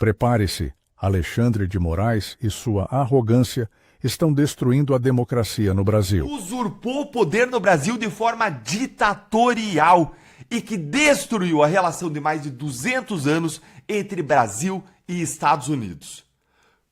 Prepare-se, Alexandre de Moraes e sua arrogância estão destruindo a democracia no Brasil. Usurpou o poder no Brasil de forma ditatorial e que destruiu a relação de mais de 200 anos entre Brasil e Estados Unidos.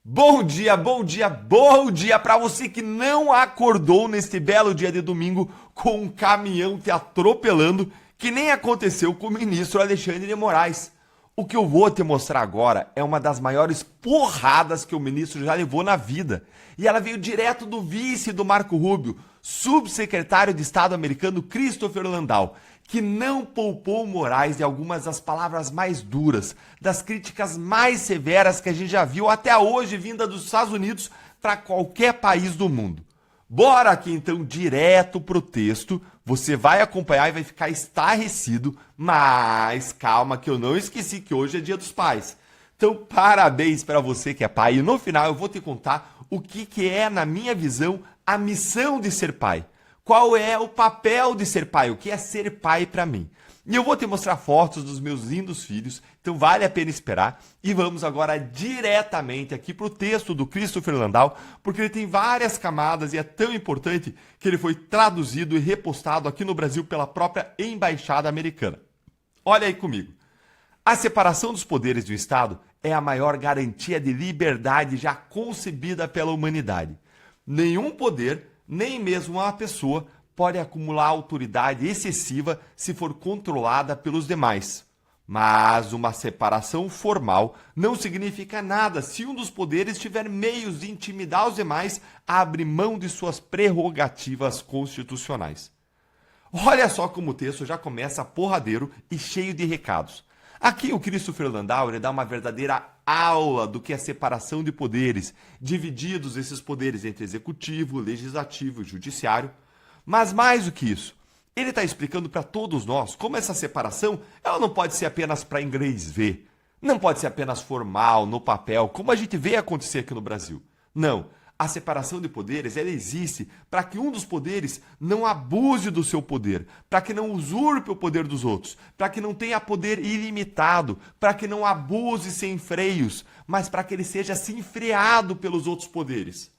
Bom dia, bom dia, bom dia para você que não acordou neste belo dia de domingo com um caminhão te atropelando, que nem aconteceu com o ministro Alexandre de Moraes. O que eu vou te mostrar agora é uma das maiores porradas que o ministro já levou na vida. E ela veio direto do vice do Marco Rubio, subsecretário de Estado americano Christopher Landau, que não poupou Moraes de algumas das palavras mais duras, das críticas mais severas que a gente já viu até hoje vinda dos Estados Unidos para qualquer país do mundo. Bora aqui então direto pro texto, você vai acompanhar e vai ficar estarrecido, mas calma que eu não esqueci que hoje é Dia dos Pais. Então parabéns para você que é pai e no final eu vou te contar o que é, na minha visão, a missão de ser pai. Qual é o papel de ser pai, o que é ser pai para mim. E eu vou te mostrar fotos dos meus lindos filhos, então vale a pena esperar. E vamos agora diretamente aqui para o texto do Christopher Landau, porque ele tem várias camadas e é tão importante que ele foi traduzido e repostado aqui no Brasil pela própria Embaixada Americana. Olha aí comigo. A separação dos poderes do Estado é a maior garantia de liberdade já concebida pela humanidade. Nenhum poder, nem mesmo uma pessoa, pode acumular autoridade excessiva se for controlada pelos demais. Mas uma separação formal não significa nada se um dos poderes tiver meios de intimidar os demais a abrir mão de suas prerrogativas constitucionais. Olha só como o texto já começa porradeiro e cheio de recados. Aqui o Christopher Landau ele dá uma verdadeira aula do que é separação de poderes, divididos esses poderes entre executivo, legislativo e judiciário. Mas mais do que isso, ele está explicando para todos nós como essa separação ela não pode ser apenas para inglês ver, não pode ser apenas formal, no papel, como a gente vê acontecer aqui no Brasil. Não, a separação de poderes ela existe para que um dos poderes não abuse do seu poder, para que não usurpe o poder dos outros, para que não tenha poder ilimitado, para que não abuse sem freios, mas para que ele seja assim freado pelos outros poderes.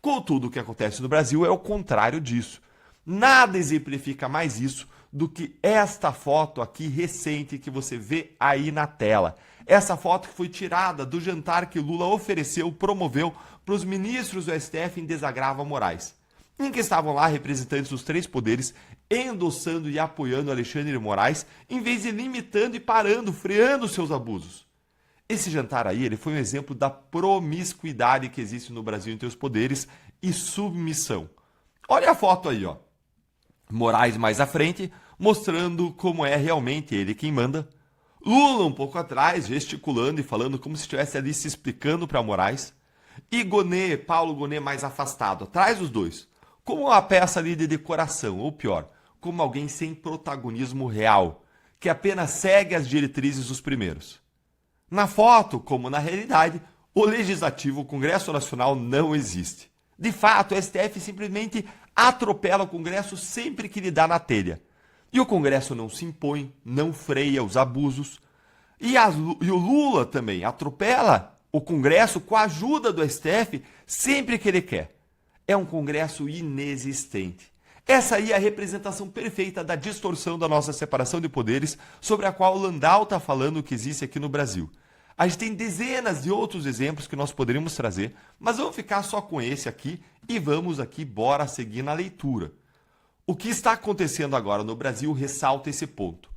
Contudo, o que acontece no Brasil é o contrário disso. Nada exemplifica mais isso do que esta foto aqui recente que você vê aí na tela. Essa foto que foi tirada do jantar que Lula ofereceu, promoveu para os ministros do STF em desagravo a Moraes, em que estavam lá representantes dos três poderes endossando e apoiando Alexandre de Moraes, em vez de limitando e parando, freando seus abusos. Esse jantar aí ele foi um exemplo da promiscuidade que existe no Brasil entre os poderes e submissão. Olha a foto aí, ó. Moraes mais à frente, mostrando como é realmente ele quem manda. Lula um pouco atrás, gesticulando e falando como se estivesse ali se explicando para Moraes. E Gonet, Paulo Gonet mais afastado, atrás dos dois. Como uma peça ali de decoração, ou pior, como alguém sem protagonismo real, que apenas segue as diretrizes dos primeiros. Na foto, como na realidade, o Legislativo, o Congresso Nacional, não existe. De fato, o STF simplesmente atropela o Congresso sempre que lhe dá na telha. E o Congresso não se impõe, não freia os abusos. E o Lula também atropela o Congresso com a ajuda do STF sempre que ele quer. É um Congresso inexistente. Essa aí é a representação perfeita da distorção da nossa separação de poderes sobre a qual o Landau está falando que existe aqui no Brasil. A gente tem dezenas de outros exemplos que nós poderíamos trazer, mas vamos ficar só com esse aqui e vamos aqui, bora seguir na leitura. O que está acontecendo agora no Brasil ressalta esse ponto.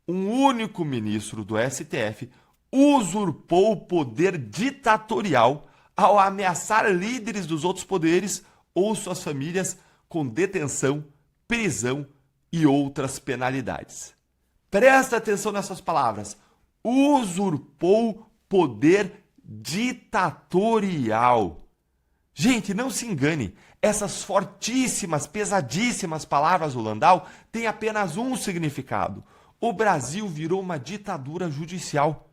Um único ministro do STF usurpou o poder ditatorial ao ameaçar líderes dos outros poderes ou suas famílias com detenção, prisão e outras penalidades. Presta atenção nessas palavras. Usurpou poder ditatorial. Gente, não se engane, essas fortíssimas, pesadíssimas palavras do Landau têm apenas um significado. O Brasil virou uma ditadura judicial.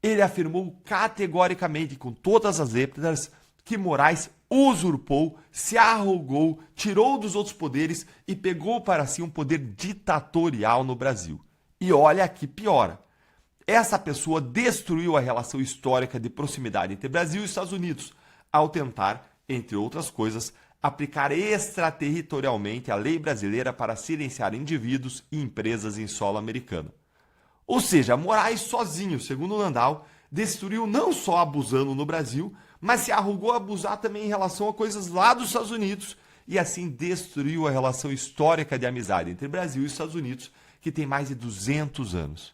Ele afirmou categoricamente, com todas as letras, que Moraes usurpou, se arrogou, tirou dos outros poderes e pegou para si um poder ditatorial no Brasil. E olha que piora. Essa pessoa destruiu a relação histórica de proximidade entre Brasil e Estados Unidos, ao tentar, entre outras coisas, aplicar extraterritorialmente a lei brasileira para silenciar indivíduos e empresas em solo americano. Ou seja, Moraes sozinho, segundo Landau, destruiu não só abusando no Brasil, mas se arrogou a abusar também em relação a coisas lá dos Estados Unidos e assim destruiu a relação histórica de amizade entre Brasil e Estados Unidos, que tem mais de 200 anos.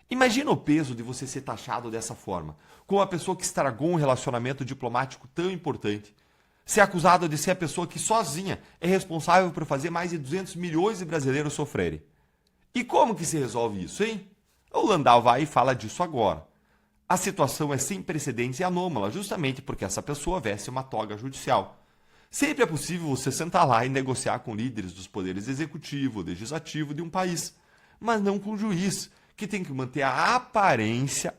Imagina o peso de você ser taxado dessa forma, como a pessoa que estragou um relacionamento diplomático tão importante, ser acusado de ser a pessoa que sozinha é responsável por fazer mais de 200 milhões de brasileiros sofrerem. E como que se resolve isso, hein? O Landau vai e fala disso agora. A situação é sem precedentes e anômala, justamente porque essa pessoa veste uma toga judicial. Sempre é possível você sentar lá e negociar com líderes dos poderes executivo, legislativo de um país, mas não com o juiz, que tem que manter a aparência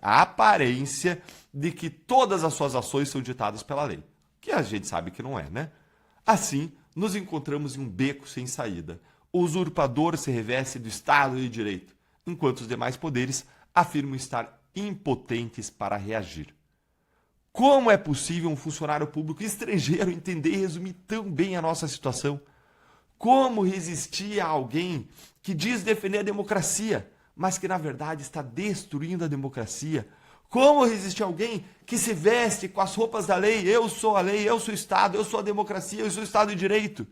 de que todas as suas ações são ditadas pela lei. Que a gente sabe que não é, né? Assim, nos encontramos em um beco sem saída. O usurpador se reveste do Estado de Direito, enquanto os demais poderes afirmam estar impotentes para reagir. Como é possível um funcionário público estrangeiro entender e resumir tão bem a nossa situação? Como resistir a alguém que diz defender a democracia, mas que na verdade está destruindo a democracia? Como resistir a alguém que se veste com as roupas da lei? Eu sou a lei, eu sou o Estado, eu sou a democracia, eu sou o Estado de Direito.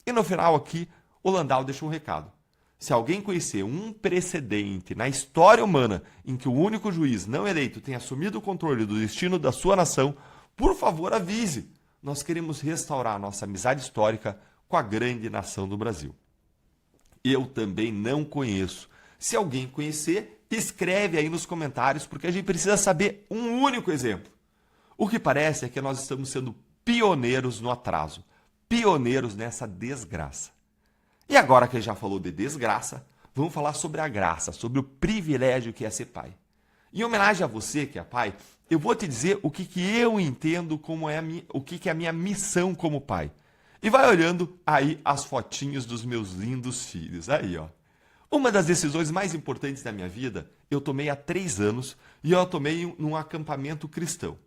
E no final aqui, o Landau deixa um recado. Se alguém conhecer um precedente na história humana em que o único juiz não eleito tem assumido o controle do destino da sua nação, por favor avise. Nós queremos restaurar nossa amizade histórica com a grande nação do Brasil. Eu também não conheço. Se alguém conhecer, escreve aí nos comentários, porque a gente precisa saber um único exemplo. O que parece é que nós estamos sendo pioneiros no atraso, pioneiros nessa desgraça. E agora que já falou de desgraça, vamos falar sobre a graça, sobre o privilégio que é ser pai. Em homenagem a você que é pai, eu vou te dizer o que eu entendo como o que é a minha missão como pai. E vai olhando aí as fotinhos dos meus lindos filhos. Aí, ó. Uma das decisões mais importantes da minha vida, eu tomei há 3 anos e eu a tomei num acampamento cristão.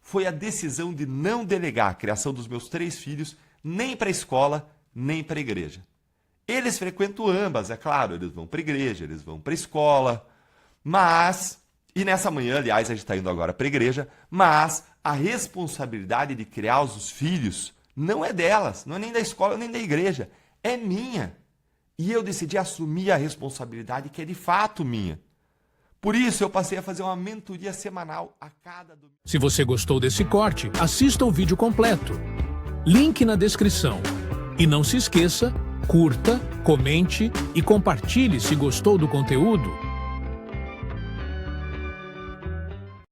Foi a decisão de não delegar a criação dos meus 3 filhos nem para a escola, nem para a igreja. Eles frequentam ambas, é claro, eles vão para a igreja, eles vão para a escola, mas, e nessa manhã, aliás, a gente está indo agora para a igreja, mas a responsabilidade de criar os filhos não é delas, não é nem da escola nem da igreja, é minha. E eu decidi assumir a responsabilidade que é de fato minha. Por isso, eu passei a fazer uma mentoria semanal a cada domingo. Se você gostou desse corte, assista o vídeo completo. Link na descrição. E não se esqueça, curta, comente e compartilhe se gostou do conteúdo.